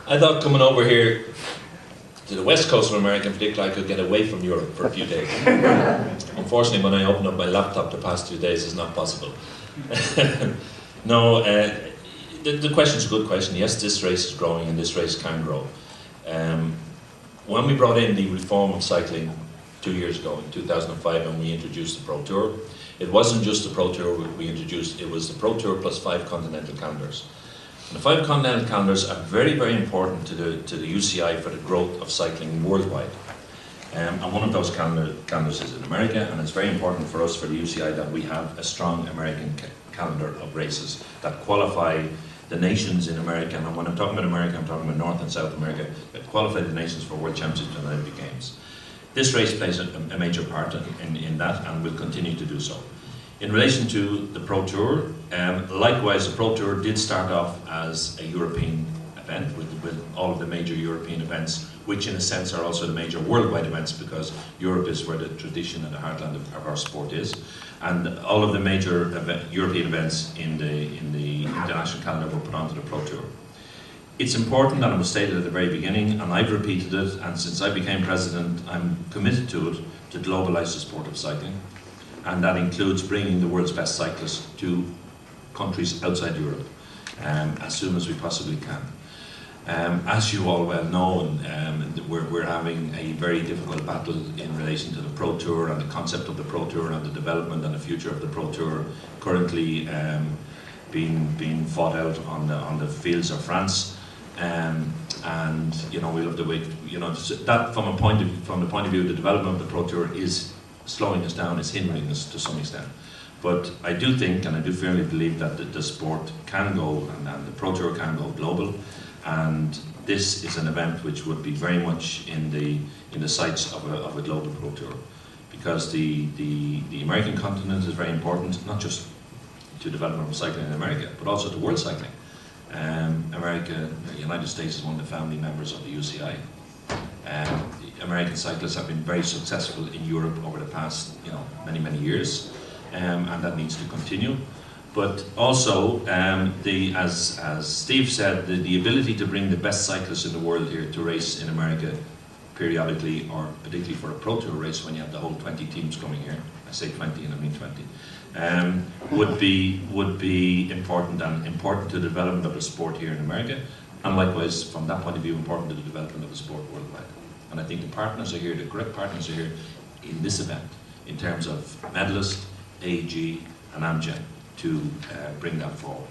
I thought coming over here to the west coast of America in particular, I could get away from Europe for a few days. Unfortunately, when I opened up my laptop the past 2 days, it's not possible. No, the question is a good question. Yes, this race is growing and this race can grow. When we brought in the reform of cycling 2 years ago, in 2005, when we introduced the Pro Tour, it wasn't just the Pro Tour we introduced, it was the Pro Tour plus 5 continental calendars. And the 5 continental calendars are very, very important to the UCI for the growth of cycling worldwide. And one of those calendars is in America, and it's very important for us, for the UCI, that we have a strong American calendar of races that qualify the nations in America. And when I'm talking about America, I'm talking about North and South America, that qualify the nations for World Championships and Olympic Games. This race plays a major part in that, and will continue to do so. In relation to the Pro Tour, likewise, the Pro Tour did start off as a European event with all of the major European events, which in a sense are also the major worldwide events, because Europe is where the tradition and the heartland of our sport is. And all of the major European events in the international calendar were put onto the Pro Tour. It's important, and it was stated at the very beginning, and I've repeated it, and since I became president, I'm committed to it, to globalise the sport of cycling. And that includes bringing the world's best cyclists to countries outside Europe as soon as we possibly can. As you all well know, we're having a very difficult battle in relation to the Pro Tour and the concept of the Pro Tour and the development and the future of the Pro Tour, currently being fought out on the fields of France. And you know, we'll have to wait. You know, that from the point of view of the development of the Pro Tour is slowing us down, is hindering us to some extent. But I do think, and I do firmly believe, that the sport can go, and the Pro Tour can go global. And this is an event which would be very much in the sights of a global Pro Tour, because the American continent is very important, not just to development of cycling in America, but also to world cycling. America, the United States, is one of the founding members of the UCI. American cyclists have been very successful in Europe over the past, many years, and that needs to continue. But also, as Steve said, the ability to bring the best cyclists in the world here to race in America periodically, or particularly for a Pro Tour race when you have the whole 20 teams coming here, I say 20 and I mean 20, would be important, and important to the development of the sport here in America, and likewise, from that point of view, important to the development of the sport worldwide. And I think the partners are here, the correct partners are here in this event, in terms of medalist, AEG and Amgen, to bring that forward.